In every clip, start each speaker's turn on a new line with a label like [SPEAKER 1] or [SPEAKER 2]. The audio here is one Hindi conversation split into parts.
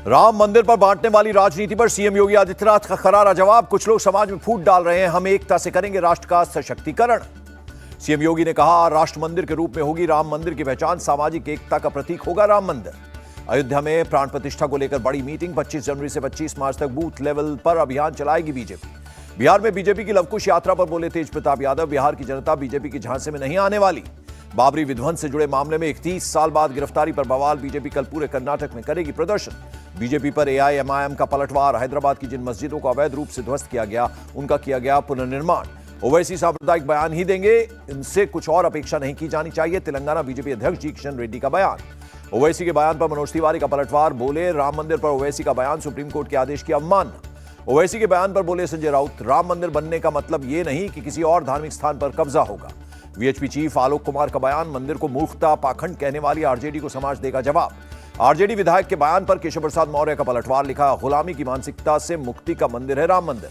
[SPEAKER 1] राम मंदिर पर बांटने वाली राजनीति पर सीएम योगी आदित्यनाथ का करारा जवाब। कुछ लोग समाज में फूट डाल रहे हैं, हम एकता से करेंगे राष्ट्र का सशक्तिकरण। सीएम योगी ने कहा, राष्ट्र मंदिर के रूप में होगी राम मंदिर की पहचान, सामाजिक एकता का प्रतीक होगा राम मंदिर। अयोध्या में प्राण प्रतिष्ठा को लेकर बड़ी मीटिंग। 25 जनवरी से 25 मार्च तक बूथ लेवल पर अभियान चलाएगी बीजेपी। बिहार में बीजेपी की लवकुश यात्रा पर बोले तेज प्रताप यादव, बिहार की जनता बीजेपी की झांसे में नहीं आने वाली। बाबरी विध्वंस से जुड़े मामले में 31 साल बाद गिरफ्तारी पर बवाल। बीजेपी कल पूरे कर्नाटक में करेगी प्रदर्शन। बीजेपी पर एआईएमआईएम का पलटवार। हैदराबाद की जिन मस्जिदों को अवैध रूप से ध्वस्त किया गया, उनका किया गया पुनर्निर्माण। ओवैसी सांप्रदायिक बयान ही देंगे, इनसे कुछ और अपेक्षा नहीं की जानी चाहिए। तेलंगाना बीजेपी अध्यक्ष जी किशन रेड्डी का बयान। ओवैसी के बयान पर मनोज तिवारी का पलटवार। बोले, राम मंदिर पर ओवैसी का बयान सुप्रीम कोर्ट के आदेश की अवमानना। ओवैसी के बयान पर बोले संजय राउत, राम मंदिर बनने का मतलब यह नहीं कि किसी और धार्मिक स्थान पर कब्जा होगा। वीएचपी चीफ आलोक कुमार का बयान। मंदिर को मूर्खता पाखंड कहने वाली आरजेडी को समाज देगा जवाब। आरजेडी विधायक के बयान पर केशव प्रसाद मौर्य का पलटवार। लिखा, गुलामी की मानसिकता से मुक्ति का मंदिर है राम मंदिर।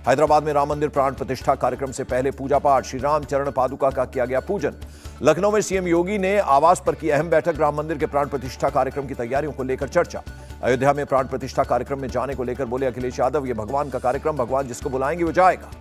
[SPEAKER 1] हैदराबाद में राम मंदिर प्राण प्रतिष्ठा कार्यक्रम से पहले पूजा पाठ। श्री राम चरण पादुका का किया गया पूजन। लखनऊ में सीएम योगी ने आवास पर की अहम बैठक। राम मंदिर के प्राण प्रतिष्ठा कार्यक्रम की तैयारियों को लेकर चर्चा। अयोध्या में प्राण प्रतिष्ठा कार्यक्रम में जाने को लेकर बोले अखिलेश यादव, ये भगवान का कार्यक्रम, भगवान जिसको बुलाएंगे वो जाएगा।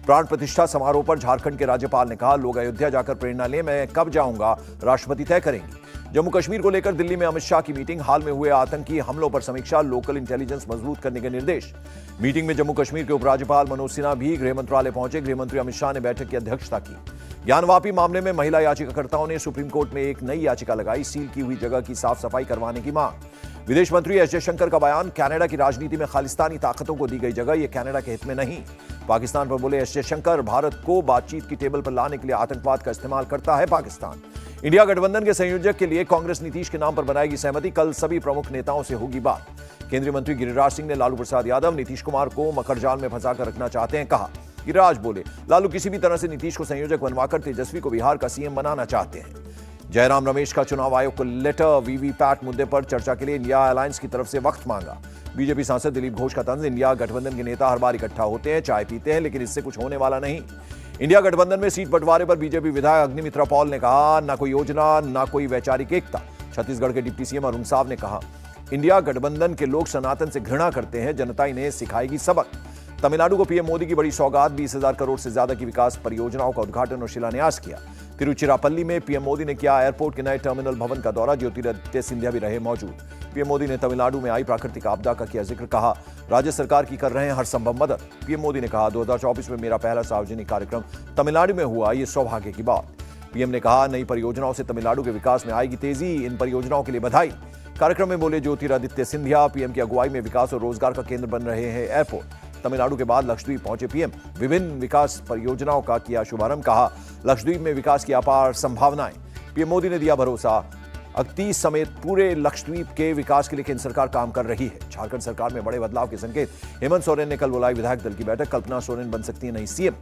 [SPEAKER 1] प्राण प्रतिष्ठा समारोह पर झारखंड के राज्यपाल ने कहा, लोग अयोध्या जाकर प्रेरणा लें, मैं कब जाऊंगा राष्ट्रपति तय करेंगे। जम्मू कश्मीर को लेकर दिल्ली में अमित शाह की मीटिंग। हाल में हुए आतंकी हमलों पर समीक्षा। लोकल इंटेलिजेंस मजबूत करने के निर्देश। मीटिंग में जम्मू कश्मीर के उपराज्यपाल मनोज सिन्हा भी गृह मंत्रालय पहुंचे। गृहमंत्री अमित शाह ने बैठक की अध्यक्षता की। ज्ञानवापी मामले में महिला याचिकाकर्ताओं ने सुप्रीम कोर्ट में एक नई याचिका लगाई। सील की हुई जगह की साफ सफाई करवाने की मांग। विदेश मंत्री एस जयशंकर का बयान। कनाडा की राजनीति में खालिस्तानी ताकतों को दी गई जगह, यह कनाडा के हित में नहीं। पाकिस्तान पर बोले एस जयशंकर, भारत को बातचीत की टेबल पर लाने के लिए आतंकवाद का इस्तेमाल करता है पाकिस्तान। इंडिया गठबंधन के संयोजक के लिए कांग्रेस नीतीश के नाम पर बनाएगी सहमति। कल सभी प्रमुख नेताओं से होगी बात। केंद्रीय मंत्री गिरिराज सिंह ने लालू प्रसाद यादव, नीतीश कुमार को मकड़जाल में फंसाकर रखना चाहते हैं, कहा। गिरिराज बोले, लालू किसी भी तरह से नीतीश को संयोजक बनवाकर तेजस्वी को बिहार का सीएम बनाना चाहते हैं। जयराम रमेश का चुनाव आयोग को लेटर। वीवीपैट मुद्दे पर चर्चा के लिए इंडिया अलायंस की तरफ से वक्त मांगा। बीजेपी सांसद दिलीप घोष का तंज, इंडिया गठबंधन के नेता हर बार इकट्ठा होते हैं, चाय पीते हैं, लेकिन इससे कुछ होने वाला नहीं। इंडिया गठबंधन में सीट बंटवारे पर बीजेपी विधायक अग्निमित्रा पॉल ने कहा, ना कोई योजना, ना कोई वैचारिक एकता। छत्तीसगढ़ के डिप्टी सीएम अरुण साव ने कहा, इंडिया गठबंधन के लोग सनातन से घृणा करते हैं, जनता इन्हें सिखाएगी सबक। तमिलनाडु को पीएम मोदी की बड़ी सौगात। 20,000 करोड़ से ज्यादा की विकास परियोजनाओं का उद्घाटन और शिलान्यास किया। तिरुचिरापल्ली में पीएम मोदी ने किया एयरपोर्ट के नए टर्मिनल भवन का दौरा। ज्योतिरादित्य सिंधिया भी रहे मौजूद। पीएम मोदी ने तमिलनाडु में आई प्राकृतिक आपदा का किया जिक्र। कहा, राज्य सरकार की कर रहे हैं हर संभव मदद। पीएम मोदी ने कहा, 2024 में मेरा पहला सार्वजनिक कार्यक्रम तमिलनाडु में हुआ, ये सौभाग्य की बात। पीएम ने कहा, नई परियोजनाओं से तमिलनाडु के विकास में आएगी तेजी, इन परियोजनाओं के लिए बधाई। कार्यक्रम में बोले ज्योतिरादित्य सिंधिया, पीएम की अगुवाई में विकास और रोजगार का केंद्र बन रहे हैं एयरपोर्ट। तमिलनाडु के बाद लक्षद्वीप पहुंचे पीएम, विभिन्न विकास परियोजनाओं का किया शुभारंभ। कहा, लक्षद्वीप में विकास की अपार संभावनाएं। पीएम मोदी ने दिया भरोसा, अगती समेत पूरे लक्षद्वीप के विकास के लिए केंद्र सरकार काम कर रही है। झारखंड सरकार में बड़े बदलाव के संकेत। हेमंत सोरेन ने कल बुलाई विधायक दल की बैठक। कल्पना सोरेन बन सकती है नई सीएम।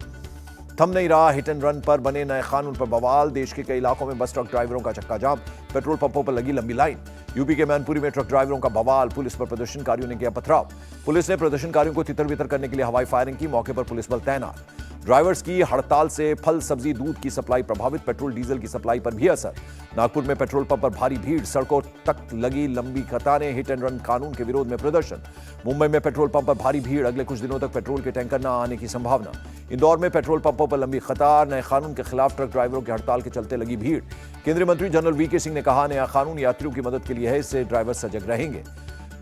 [SPEAKER 1] थम नहीं रहा हिट एंड रन पर बने नए कानून पर बवाल। देश के कई इलाकों में बस ट्रक ड्राइवरों का चक्का जाम। पेट्रोल पंपों पर लगी लंबी लाइन। यूपी के मैनपुरी में ट्रक ड्राइवरों का बवाल। पुलिस पर प्रदर्शनकारियों ने किया पथराव। पुलिस ने प्रदर्शनकारियों को तितर बितर करने के लिए हवाई फायरिंग की। मौके पर पुलिस बल तैनात। ड्राइवर्स की हड़ताल से फल सब्जी दूध की सप्लाई प्रभावित। पेट्रोल डीजल की सप्लाई पर भी असर। नागपुर में पेट्रोल पंप पर भारी भीड़। सड़कों तक लगी लंबी कतारें। हिट एंड रन कानून के विरोध में प्रदर्शन। मुंबई में पेट्रोल पंप पर भारी भीड़। अगले कुछ दिनों तक पेट्रोल के टैंकर न आने की संभावना। इंदौर में पेट्रोल पंपों पर लंबी कतार। नए कानून के खिलाफ ट्रक ड्राइवरों की हड़ताल के चलते लगी भीड़। केंद्रीय मंत्री जनरल वीके सिंह ने कहा, नया कानून यात्रियों की मदद के लिए है, इससे ड्राइवर सजग रहेंगे।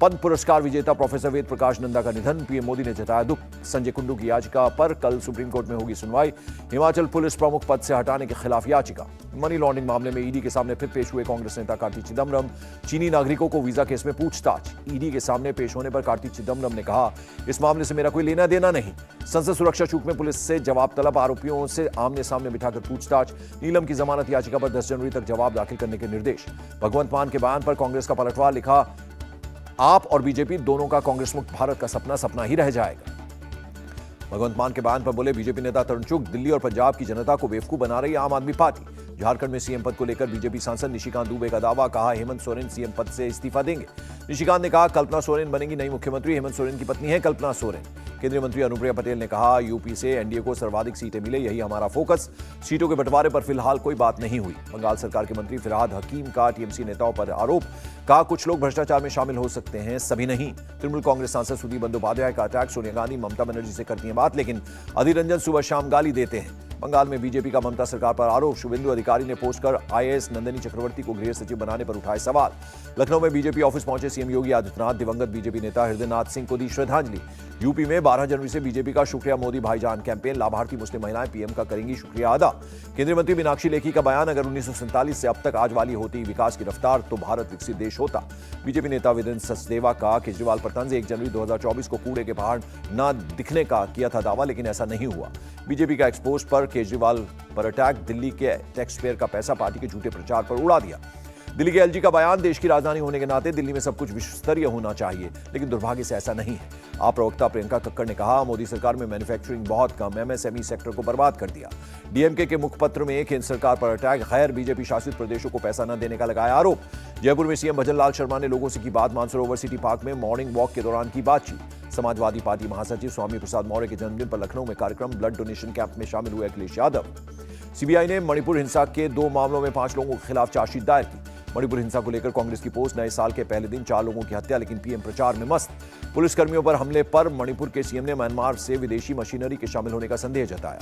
[SPEAKER 1] पद्म पुरस्कार विजेता प्रोफेसर वेद प्रकाश नंदा का निधन। पीएम मोदी ने जताया दुख। संजय कुंडू की याचिका पर कल सुप्रीम कोर्ट में होगी सुनवाई। हिमाचल पुलिस प्रमुख पद से हटाने के खिलाफ याचिका। मनी लॉन्ड्रिंग मामले में ईडी के सामने फिर पेश हुए कांग्रेस नेता कार्ति चिदम्बरम। चीनी नागरिकों को वीजा केस में पूछताछ। ईडी के सामने पेश होने पर कार्ति चिदम्बरम ने कहा, इस मामले से मेरा कोई लेना देना नहीं। संसद सुरक्षा चूक में पुलिस से जवाब तलब। आरोपियों से आमने सामने बिठाकर पूछताछ। नीलम की जमानत याचिका पर 10 जनवरी तक जवाब दाखिल करने के निर्देश। भगवंत मान के बयान पर कांग्रेस का पलटवार। लिखा, आप और बीजेपी दोनों का कांग्रेस मुक्त भारत का सपना सपना ही रह जाएगा। भगवंत मान के बयान पर बोले बीजेपी नेता तरुण चुग, दिल्ली और पंजाब की जनता को बेवकूफ बना रही आम आदमी पार्टी। झारखंड में सीएम पद को लेकर बीजेपी सांसद निशिकांत दुबे का दावा, कहा हेमंत सोरेन सीएम पद से इस्तीफा देंगे। निशिकांत ने कहा कल्पना सोरेन बनेंगी नई मुख्यमंत्री, हेमंत सोरेन की पत्नी है कल्पना सोरेन। केंद्रीय मंत्री अनुप्रिया पटेल ने कहा यूपी से एनडीए को सर्वाधिक सीटें मिले, यही हमारा फोकस। सीटों के बंटवारे पर फिलहाल कोई बात नहीं हुई। बंगाल सरकार के मंत्री फिरहाद हकीम का टीएमसी नेताओं पर आरोप, कहा कुछ लोग भ्रष्टाचार में शामिल हो सकते हैं, सभी नहीं। तृणमूल कांग्रेस सांसद सुदीप बंदोपाध्याय का अटैक, सोनिया गांधी ममता बनर्जी से करती हैं बात, लेकिन अधीर रंजन सुबह शाम गाली देते हैं। बंगाल में बीजेपी का ममता सरकार पर आरोप, शुभेंदु अधिकारी ने पोस्ट कर आईएएस नंदिनी चक्रवर्ती को गृह सचिव बनाने पर उठाए सवाल। लखनऊ में बीजेपी ऑफिस पहुंचे सीएम योगी आदित्यनाथ, दिवंगत बीजेपी नेता हृदयनाथ सिंह को दी श्रद्धांजलि। यूपी में 12 जनवरी से बीजेपी का शुक्रिया मोदी भाईजान कैंपेन, लाभार्थी मुस्लिम महिलाएं पीएम का करेंगी शुक्रिया अदा। केंद्रीय मंत्री मीनाक्षी लेखी का बयान, अगर 1947 से अब तक आज वाली होती विकास की रफ्तार तो भारत विकसित देश होता। बीजेपी नेता वीरेंद्र सचदेवा का केजरीवाल पर तंज, 1 जनवरी 2024 को कूड़े के पहाड़ न दिखने का किया था दावा, लेकिन ऐसा नहीं हुआ। बीजेपी का एक्सपोज पर केजरीवाल पर अटैक, दिल्ली के टैक्स पेयर का पैसा पार्टी के झूठे प्रचार पर उड़ा दिया। दिल्ली के एलजी का बयान, देश की राजधानी होने के नाते दिल्ली में सब कुछ विश्व स्तरीय होना चाहिए, लेकिन दुर्भाग्य से ऐसा नहीं है। आप प्रवक्ता प्रियंका कक्कड़ ने कहा मोदी सरकार में मैन्युफैक्चरिंग बहुत कम, एमएसएमई सेक्टर को बर्बाद कर दिया। डीएमके के मुखपत्र में केंद्र सरकार पर अटैक, खैर बीजेपी शासित प्रदेशों को पैसा न देने का लगाया आरोप। जयपुर में सीएम भजनलाल शर्मा ने लोगों से की बात, मानसरोवर सिटी पार्क में मॉर्निंग वॉक के दौरान की बातचीत। समाजवादी पार्टी महासचिव स्वामी प्रसाद मौर्य के जन्मदिन पर लखनऊ में कार्यक्रम, ब्लड डोनेशन कैंप में शामिल हुए अखिलेश यादव। सीबीआई ने मणिपुर हिंसा के 2 मामलों में 5 लोगों के खिलाफ चार्जशीट दायर की। मणिपुर हिंसा को लेकर कांग्रेस की पोस्ट, नए साल के पहले दिन 4 लोगों की हत्या, लेकिन पीएम प्रचार में मस्त। पुलिसकर्मियों पर हमले पर मणिपुर के सीएम ने म्यांमार से विदेशी मशीनरी के शामिल होने का संदेह जताया।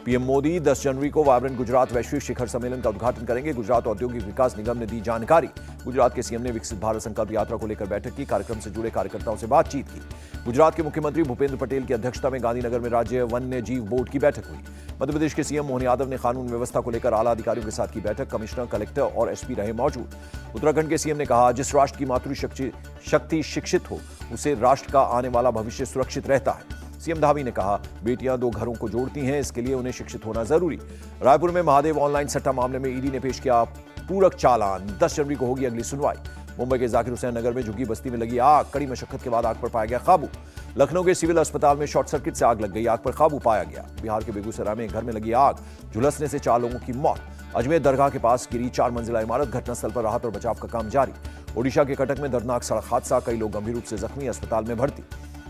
[SPEAKER 1] पीएम मोदी 10 जनवरी को वाइब्रेंट गुजरात वैश्विक शिखर सम्मेलन का उद्घाटन करेंगे। गुजरात औद्योगिक विकास निगम ने दी जानकारी। गुजरात के सीएम ने विकसित भारत संकल्प यात्रा को लेकर बैठक की, कार्यक्रम से जुड़े कार्यकर्ताओं से बातचीत की। गुजरात के मुख्यमंत्री भूपेंद्र पटेल की अध्यक्षता में गांधीनगर में राज्य वन्य जीव बोर्ड की बैठक हुई। मध्य प्रदेश के सीएम मोहन यादव ने कानून व्यवस्था को लेकर आला अधिकारियों के साथ की बैठक, कमिश्नर, कलेक्टर और एसपी रहे मौजूद। उत्तराखंड के सीएम ने कहा जिस राष्ट्र की मातृशक्ति शिक्षित हो उसे राष्ट्र का आने वाला भविष्य सुरक्षित रहता है। सीएम धामी ने कहा बेटियां 2 घरों को जोड़ती हैं, इसके लिए उन्हें शिक्षित होना जरूरी। रायपुर में महादेव ऑनलाइन सट्टा मामले में ईडी ने पेश किया पूरक चालान, 10 जनवरी को होगी अगली सुनवाई। मुंबई के जाकिर हुसैन नगर में झुग्गी बस्ती में लगी आग, कड़ी मशक्कत के बाद आग पर पाया गया काबू। लखनऊ के सिविल अस्पताल में शॉर्ट सर्किट से आग लग गई, आग पर काबू पाया गया। बिहार के बेगूसराय में एक घर में लगी आग, झुलसने से 4 लोगों की मौत। अजमेर दरगाह के पास गिरी 4 मंजिला इमारत, घटनास्थल पर राहत और बचाव का काम जारी। ओडिशा के कटक में दर्दनाक सड़क हादसा, कई लोग गंभीर रूप से जख्मी, अस्पताल में भर्ती।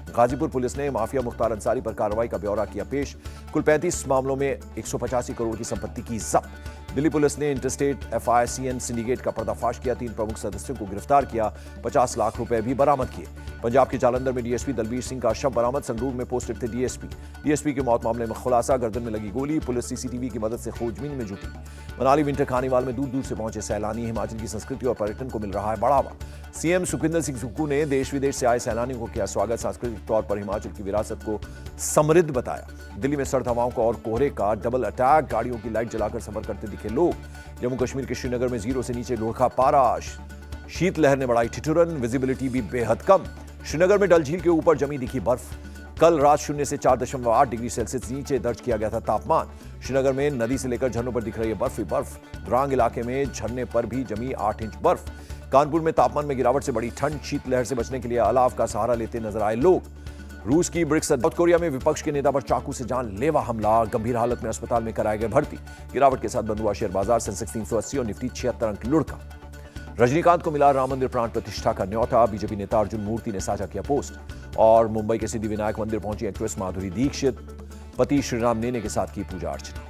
[SPEAKER 1] गाजीपुर पुलिस ने माफिया मुख्तार अंसारी पर कार्रवाई का ब्यौरा किया पेश, कुल 35 मामलों में 185 करोड़ की संपत्ति की जब्त। दिल्ली पुलिस ने इंटरस्टेट एफआईसीएन सिंडिकेट का पर्दाफाश किया, 3 प्रमुख सदस्यों को गिरफ्तार किया, 50 लाख रुपए भी बरामद किए। पंजाब के जालंधर में डीएसपी दलबीर सिंह का शव बरामद, संगरूर में पोस्टेड थे डीएसपी की मौत मामले में खुलासा, गर्दन में लगी गोली, पुलिस सीसीटीवी की मदद से खोजबीन में जुटी। मनाली विंटर कार्निवाल में दूर दूर से पहुंचे सैलानी, हिमाचल की संस्कृति और पर्यटन को मिल रहा है बढ़ावा। सीएम सुखविंदर सिंह सुक्खू ने देश विदेश से आए सैलानियों को किया स्वागत, सांस्कृतिक तौर पर हिमाचल की विरासत को समृद्ध बताया। दिल्ली में सर्द हवाओं का और कोहरे का डबल अटैक, गाड़ियों की लाइट जलाकर सफर करते दिखे लोग। जम्मू कश्मीर के श्रीनगर में 0 से नीचे लुढ़का पारा, शीतलहर ने बढ़ाई ठिठुरन, विजिबिलिटी भी बेहद कम। श्रीनगर में डल झील के ऊपर जमी दिखी बर्फ। कल रात 0 से 4.8 डिग्री सेल्सियस नीचे दर्ज किया गया था तापमान। श्रीनगर में नदी से लेकर झरनों पर दिख रही है बर्फ ही बर्फ। द्रांग इलाके में झरने पर भी जमी 8 इंच बर्फ। कानपुर में तापमान में गिरावट से बड़ी ठंड, शीतलहर से बचने के लिए अलाव का सहारा लेते नजर आए लोग। रूस की ब्रिक्स, साउथ कोरिया में विपक्ष के नेता पर चाकू से जानलेवा हमला, गंभीर हालत में अस्पताल में कराए गए भर्ती। गिरावट के साथ बंद हुआ शेयर बाजार, सेंसेक्स 380 और निफ्टी 76 अंक लुढ़का। रजनीकांत को मिला राम मंदिर प्राण प्रतिष्ठा का न्योता, बीजेपी नेता अर्जुन मूर्ति ने साझा किया पोस्ट। और मुंबई के सिद्धिविनायक मंदिर पहुंची एक्ट्रेस माधुरी दीक्षित, पति श्रीराम नेने के साथ की पूजा अर्चना।